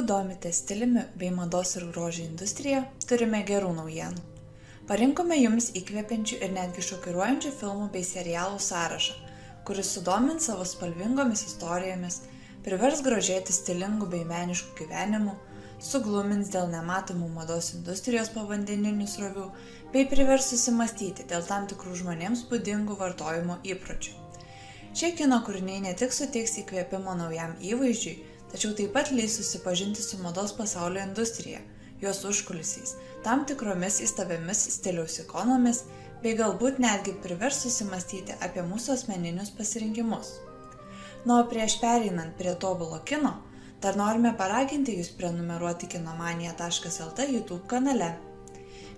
domitės stiliumi bei mados ir grožio industrija, turime gerų naujienų. Parinkome jums įkvepiančių ir netgi šokiruojančių filmų bei serialų sąrašą, kuris sudomins savo spalvingomis istorijomis, privers grožėti stilingų bei meniškų gyvenimų, suglumins dėl nematomų mados industrijos povandeninių srovių, bei privers susimastyti dėl tam tikrų žmonėms būdingų vartojimo įpročių. Šie kino kūriniai ne tik suteiks įkvėpimo naujam įvaizdžiui, tačiau taip pat leis susipažinti su mados pasaulio industrija, jos užkulisiais, tam tikromis įstabiomis stiliaus ikonomis, bei galbūt netgi privers susimastyti apie mūsų asmeninius pasirinkimus. O prieš pereinant prie tobulo kino, dar norime paraginti jūs prenumeruoti kinomanija.lt YouTube kanale.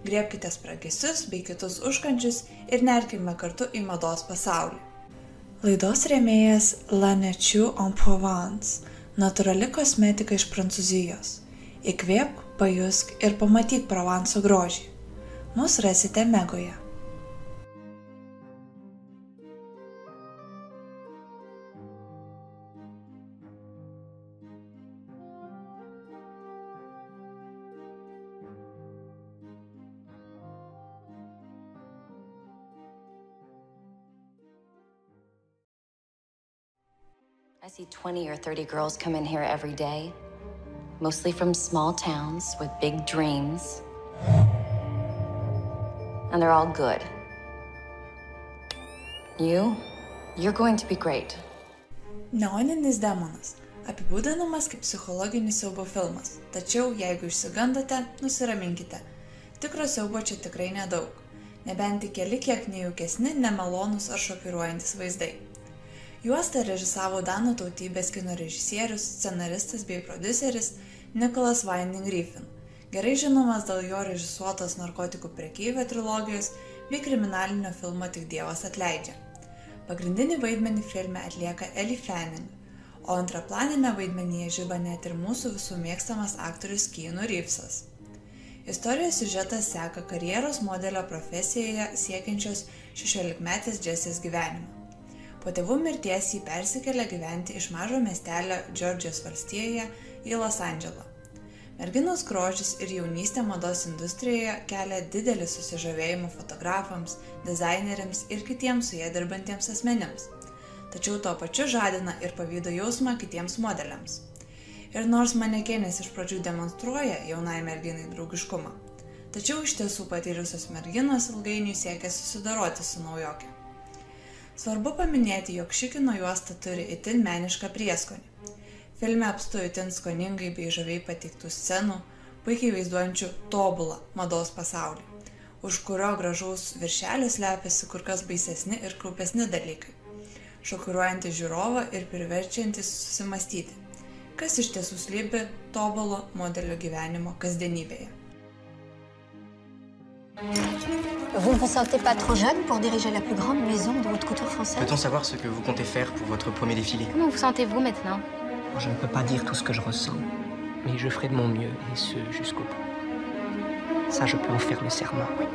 Griebkite spragesius bei kitus užkandžius ir nerkime kartu į mados pasaulį. Laidos rėmėjas La Nature en Provence, natūrali kosmetika iš Prancūzijos. Įkvėpk, pajusk ir pamatyk Provanso grožį. Mus rasite Megoje. I see 20 or 30 girls come in here every day, mostly from small towns with big dreams. And they're all good. You're going to be great. Neoninis demonas apibūdinamas kaip psichologinis siaubo filmas, tačiau jeigu išsigandote, nusiraminkite. Tikro siaubo čia tikrai nedaug, nebent tik keli kiek nejaukesni, nemalonūs ar šokiruojantis vaizdai. Juostą režisavo danų tautybės kino režisierius, scenaristas bei prodiuseris Nicholas Winding Refn, gerai žinomas dėl jo režisuotos narkotikų prekeivio trilogijos bei kriminalinio filmo Tik Dievas atleidžia. Pagrindinį vaidmenį filme atlieka Ellie Fanning, o antraplanime vaidmenyje žiba net ir mūsų visų mėgstamas aktorius Keanu Reevesas. Istorijos siužetas seka karjeros modelio profesijoje siekiančios 16-metės Jessės gyvenimą. Po tėvų mirties jį persikelia gyventi iš mažo miestelio Džordžijos valstijoje į Los Andželą. Merginos grožis ir jaunystė mados industrijoje kelia didelį susižavėjimą fotografams, dizaineriams ir kitiems su jie dirbantiems asmenims. Tačiau tuo pačiu žadina ir pavydo jausmą kitiems modeliams. Ir nors manekenės iš pradžių demonstruoja jaunai merginai draugiškumą, tačiau iš tiesų patyrusios merginos ilgainiui siekia susidoroti su naujokė. Svarbu paminėti, jog ši kino juosta turi itin menišką prieskonį. Filme apstu itin skoningai bei žaviai pateiktų scenų, puikiai vaizduojančių tobulą mados pasaulį, už kurio gražaus viršelio slepiasi kur kas baisesni ir kraupesni dalykai, šokiruojantys žiūrovą ir priverčiantys susimastyti, kas iš tiesų slypi tobulo modelio gyvenimo kasdienybėje. Vous ne vous sentez pas trop jeune pour diriger la plus grande maison de haute couture française? Peut-on savoir ce que vous comptez faire pour votre premier défilé? Comment vous sentez-vous maintenant? Je ne peux pas dire tout ce que je ressens, mais je ferai de mon mieux, et ce jusqu'au bout. Ça, je peux en faire le serment, oui.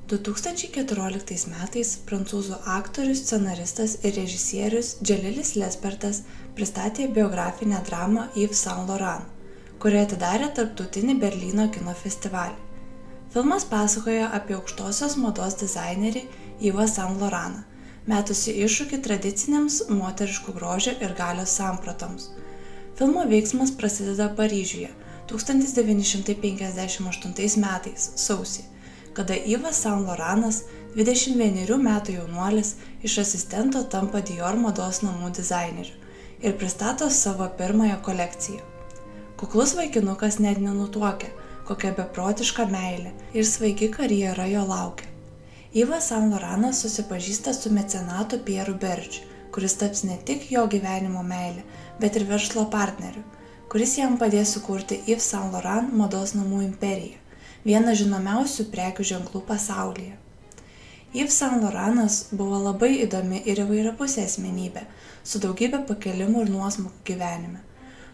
2014 metais prancūzų aktorius, scenaristas ir režisierius Dželilis Lespertas pristatė biografinę dramą Yves Saint Laurent, kuri atidarė tarptautinį Berlyno kino festivalį. Filmas pasakoja apie aukštosios mados dizainerį Yvą Saint Laurentą, metusi iššūkį tradicinėms moteriškų grožio ir galios sampratoms. Filmo veiksmas prasideda Paryžiuje 1958 metais, sausį, kada Yvas Saint Laurentas, 21 metų jaunuolis, iš asistento tampa Dior mados namų dizaineriu ir pristato savo pirmąją kolekciją. Kuklus vaikinukas net nenutuokia, kokia beprotiška meilė ir svaigi karjera jo laukia. Yvas Saint Laurentas susipažįsta su mecenatu Pieru Berge, kuris taps ne tik jo gyvenimo meilė, bet ir verslo partneriu, kuris jam padės sukurti Yves Saint Laurent mados namų imperiją, vieną žinomiausių prekių ženklų pasaulyje. Yves Saint Laurentas buvo labai įdomi ir įvairiapusė asmenybė, su daugybė pakilimų ir nuosmukų gyvenime.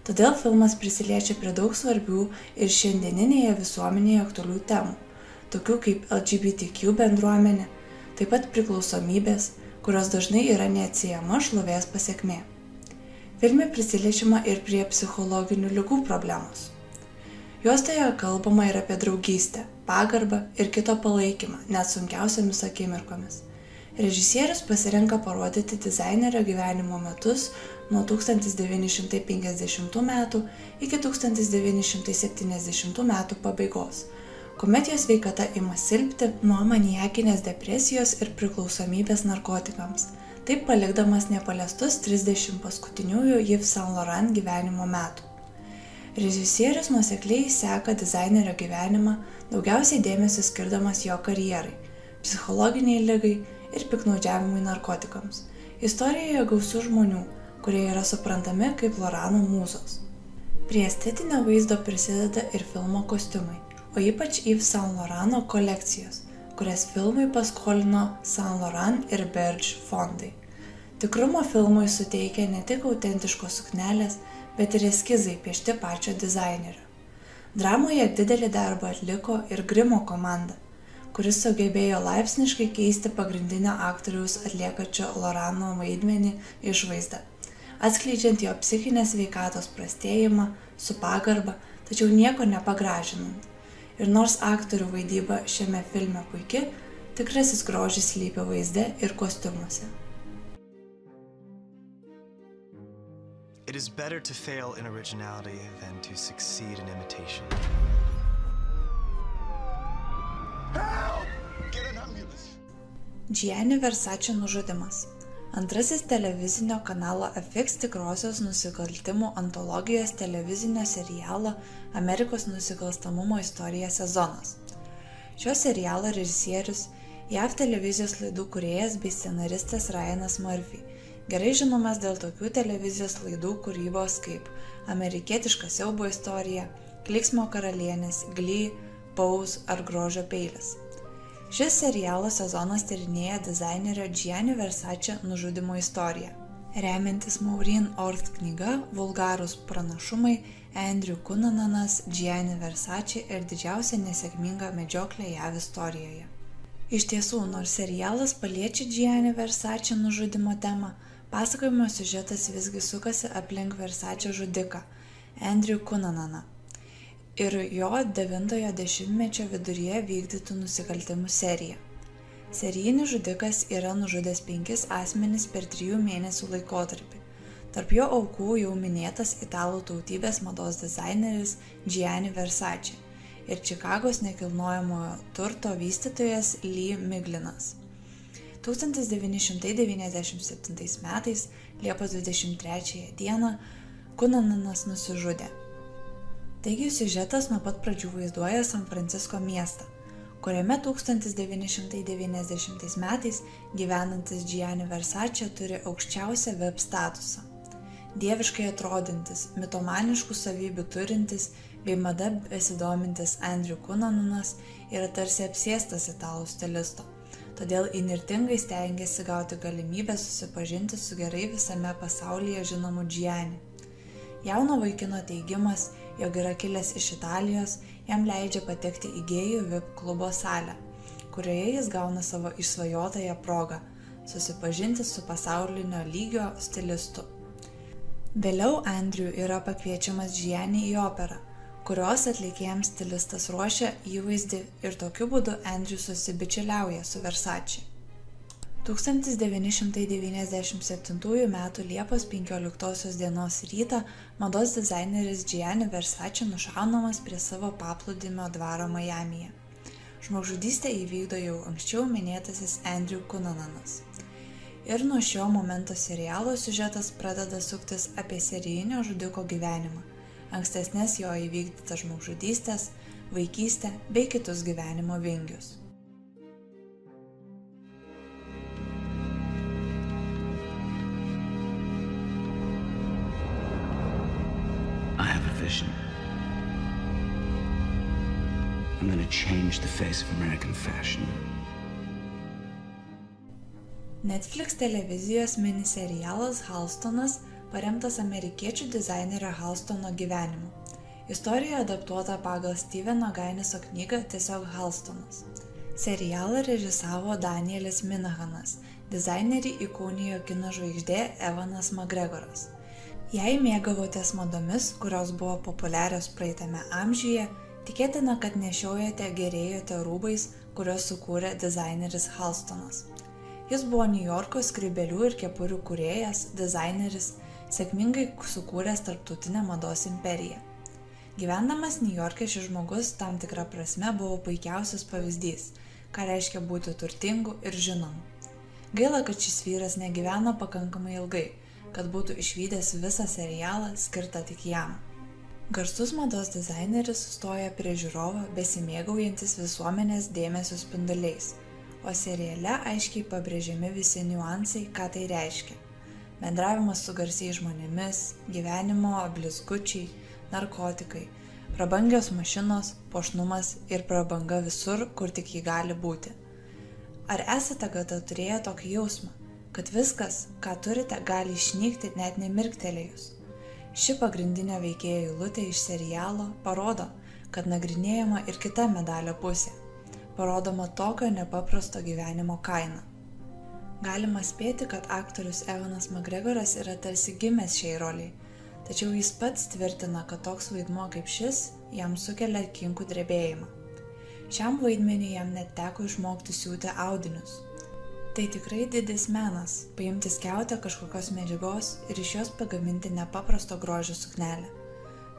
Todėl filmas prisiliečia prie daug svarbių ir šiandieninėje visuomenėje aktualių temų, tokių kaip LGBTQ bendruomenė, taip pat priklausomybės, kurios dažnai yra neatsiejama šlovės pasekmė. Filme prisiliečiama ir prie psichologinių ligų problemos. Juostoje kalbama ir apie draugystę, pagarbą ir kito palaikymą, net sunkiausiamis akimirkomis. Režisierius pasirenka parodyti dizainerio gyvenimo metus nuo 1950 metų iki 1970 metų pabaigos, kuomet jos sveikata ima silpti nuo maniakinės depresijos ir priklausomybės narkotikams, taip palikdamas nepaliestus 30 paskutiniųjų Yves Saint Laurent gyvenimo metų. Režisierius nuosekliai seka dizainerio gyvenimą, daugiausiai dėmesio skirdamas jo karjerai, psichologiniai ligai ir piktnaudžiavimui narkotikams. Istorijoje gausu žmonių, kurie yra suprantami kaip Laurento mūzos. Prie estetinio vaizdo prisideda ir filmo kostiumai, o ypač Yves Saint Laurento kolekcijos, kurias filmui paskolino Saint Laurent ir Berge fondai. Tikrumo filmui suteikia ne tik autentiškos suknelės, bet ir eskizai piešti pačio dizainerio. Dramoje didelį darbą atliko ir grimo komanda, kuris sugebėjo laipsniškai keisti pagrindinio aktoriaus atliekačio Laurento vaidmenį išvaizdą, atskleidžiant jo psichinės sveikatos prastėjimą su pagarba, tačiau nieko nepagražinant. Ir nors aktorių vaidyba šiame filme puiki, tikrasis grožis slypi vaizde ir kostiumuose. It is better to fail in originality than to succeed in imitation. Help! Get an ambulance! Gianni Versace nužudymas. Antrasis televizinio kanalo FX tikrosios nusikaltimų antologijos televizinio serialo Amerikos nusikalstamumo istorija sezonas. Šio serialo režisierius, JAV televizijos laidų kūrėjas bei scenaristas Ryanas Murphy, gerai žinomas dėl tokių televizijos laidų kūrybos kaip Amerikietiška siaubo istorija, Klyksmo karalienės, Glee, Pose ar Grožio peilis. Šis serialo sezonas tyrinėja dizainerio Gianni Versace nužudymo istoriją. Remiantis Maureen Orth knyga Vulgarūs pranašumai, Andrew Cunanan, Gianni Versace ir didžiausia nesėkminga medžioklė JAV istorijoje. Iš tiesų, nors serialas paliečia Gianni Versace nužudymo temą, pasakojimo siužetas visgi sukasi aplink Versace žudiką, Andrew Cunananą, ir jo 9-ojo dešimtmečio viduryje vykdytų nusikaltimų seriją. Serijinis žudikas yra nužudęs 5 asmenis per 3 mėnesių laikotarpį. Tarp jo aukų jau minėtas italų tautybės mados dizaineris Gianni Versace ir Čikagos nekilnojamojo turto vystytojas Lee Miglinas. 1997 metais, Liepos 23 dieną, Cunananas nusižudė. Taigi siužetas nuo pat pradžių vaizduoja San Francisko miestą, kuriame 1990 metais gyvenantis Gianni Versace turi aukščiausią VIP statusą. Dieviškai atrodantis, mitomaniškų savybių turintis bei mada besidomintis Andrew Cunananas yra tarsi apsėstas italų stilisto, todėl įnirtingai stengiasi gauti galimybę susipažinti su gerai visame pasaulyje žinomu Gianni. Jauno vaikino teigimas, jog yra kilęs iš Italijos, jam leidžia patekti į gėjų VIP klubo salę, kurioje jis gauna savo išsvajotąją progą susipažinti su pasaulinio lygio stilistu. Vėliau Andrew yra pakviečiamas Gianni į operą, kurios atlikėjams stilistas ruošia įvaizdį ir tokiu būdu Andrew susibičiuliauja su Versace. 1997 m. Liepos 15 dienos rytą mados dizaineris Gianni Versace nušaunamas prie savo paplūdimio dvaro Majamyje. Žmogžudystę įvykdo jau anksčiau minėtasis Andrew Cunananas. Ir nuo šio momento serialo siužetas pradeda suktis apie serijinio žudiko gyvenimą, ankstesnės jo įvykdytas žmogžudystės, vaikystę bei kitus gyvenimo vingius. I have a vision. I'm going to change the face of American fashion. Netflix televizijos miniserialas Halstonas paremtas amerikiečių dizainerio Halstono gyvenimu. Istorija adaptuota pagal Steveno Gainiso knygą Tiesiog Halstonas. Serialą režisavo Danielis Minahanas, dizainerį įkūnijo kino žvaigždė Evanas McGregoras. Jei mėgavotės madomis, kurios buvo populiarios praeitame amžiuje, tikėtina, kad nešiojate gerėjote rūbais, kuriuos sukūrė dizaineris Halstonas. Jis buvo Niujorko skrybėlių ir kepurių kūrėjas, dizaineris, sėkmingai sukūręs tarptautinę mados imperiją. Gyvendamas Niujorke šis žmogus tam tikrą prasme buvo puikiausias pavyzdys, ką reiškia būti turtingu ir žinomu. Gaila, kad šis vyras negyveno pakankamai ilgai, kad būtų išvydęs visą serialą skirtą tik jam. Garsus mados dizaineris stoja prie žiūrovo besimėgaujantis visuomenės dėmesio spinduliais, o seriale aiškiai pabrėžiami visi niuansai, ką tai reiškia. Bendravimas su garsiais žmonėmis, gyvenimo blizgučiai, narkotikai, prabangios mašinos, puošnumas ir prabanga visur, kur tik ji gali būti. Ar esate kada turėję tokį jausmą, kad viskas, ką turite, gali išnykti net nemirktelėjus? Ši pagrindinio veikėjo eilutė iš serialo parodo, kad nagrinėjama ir kita medalio pusė, parodoma tokio nepaprasto gyvenimo kaina. Galima spėti, kad aktorius Evanas McGregoras yra tarsi gimęs šiai roliai, tačiau jis pats tvirtina, kad toks vaidmuo kaip šis jam sukelia kinkų drebėjimą. Šiam vaidmeniui jam net teko išmokti siūti audinius. Tai tikrai didis menas – paimti skiautę kažkokios medžiagos ir iš jos pagaminti nepaprasto grožio suknelę.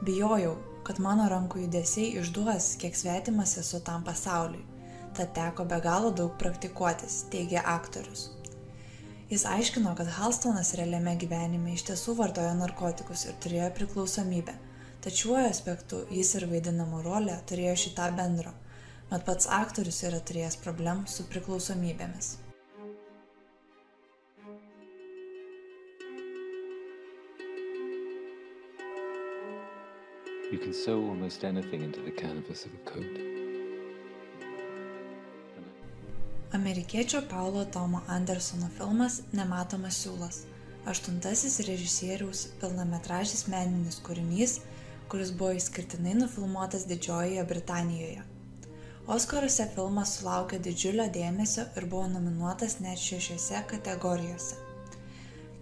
Bijojau, kad mano rankų judesiai išduos, kiek svetimas esu tam pasauliui, tad teko be galo daug praktikuotis, teigia aktorius. Jis aiškino, kad Halstonas realiame gyvenime iš tiesų vartojo narkotikus ir turėjo priklausomybę, tačiau šiuo aspektu jis ir vaidinamo rolę turėjo šitą bendro, mat pats aktorius yra turėjęs problemų su priklausomybėmis. You can sew almost anything into the canvas of a coat. Amerikiečio Paulo Tomo Andersono filmas Nematomas siūlas, 8. režisieriaus pilnametražis meninis kūrinys, kuris buvo išskirtinai nufilmuotas Didžiojoje Britanijoje. Oskaruose filmas sulaukė didžiulio dėmesio ir buvo nominuotas net 6 kategorijose.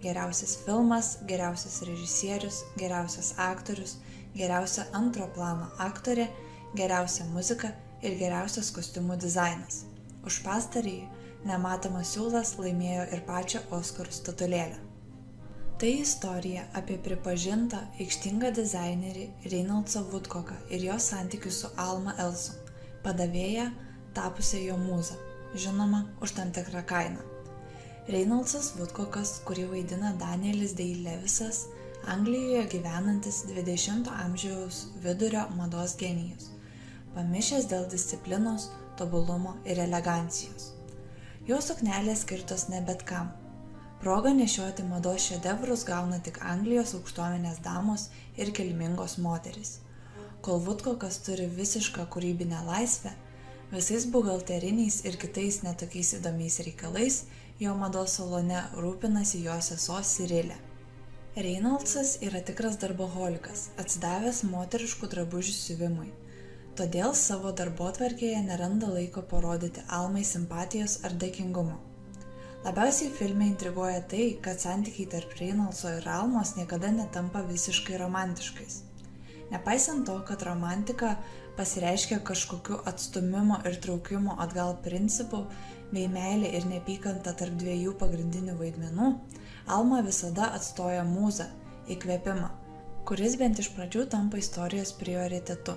Geriausias filmas, geriausias režisierius, geriausias aktorius, geriausia antro plano aktorė, geriausia muzika ir geriausias kostiumų dizainas. Už pastarąjį Nematomas siūlas laimėjo ir pačią Oskarų statulėlę. Tai istorija apie pripažintą aikštingą dizainerį Reynoldsą Woodcocką ir jo santykius su Alma Elson, padavėja tapusią jo mūzą, žinoma, už tam tikrą kainą. Reynoldsas Woodcockas, kurį vaidina Danielis Day-Levisas, Anglijoje gyvenantis 20 amžiaus vidurio mados genijus, pamišęs dėl disciplinos, tobulumo ir elegancijos. Jo suknelės skirtos ne bet kam. Progą nešioti mados šedevrus gauna tik Anglijos aukštuomenės damos ir kilmingos moterys. Kol Woodcockas turi visišką kūrybinę laisvę, visais buhalteriniais ir kitais netokiais įdomiais reikalais, jo mados salone rūpinasi jo sesuo Sirilė. Reynoldsas yra tikras darboholikas, atsidavęs moteriškų drabužių siuvimui. Todėl savo darbotvarkėje neranda laiko parodyti Almai simpatijos ar dėkingumo. Labiausiai filme intriguoja tai, kad santykiai tarp Reynoldso ir Almos niekada netampa visiškai romantiškais. Nepaisant to, kad romantika pasireiškia kažkokiu atstūmimo ir traukimo atgal principu, bei meilė ir neapykanta tarp dviejų pagrindinių vaidmenų, Alma visada atstoja mūzą, įkvėpimą, kuris bent iš pradžių tampa istorijos prioritetu.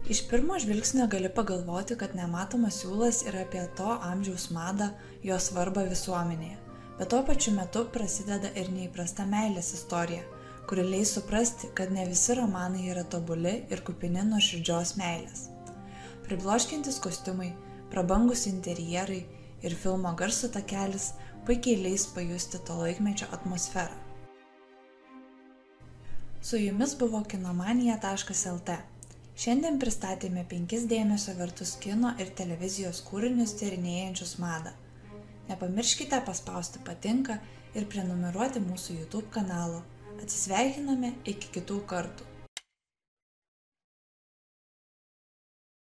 Iš pirmo žvilgsnio gali pagalvoti, kad Nematomas siūlas yra apie to amžiaus madą, jo svarbą visuomenėje, bet tuo pačiu metu prasideda ir neįprasta meilės istorija, kuri leis suprasti, kad ne visi romanai yra tobuli ir kupini nuoširdžios meilės. Pribloškiantis kostiumai, prabangus interjerai ir filmo garso takelis puikiai leis pajusti to laikmečio atmosferą. Su jumis buvo kinomanija.lt. Šiandien pristatėme 5 dėmesio vertus kino ir televizijos kūrinius tyrinėjančius madą. Nepamirškite paspausti patinka ir prenumeruoti mūsų YouTube kanalo. Atsisveikiname iki kitų kartų.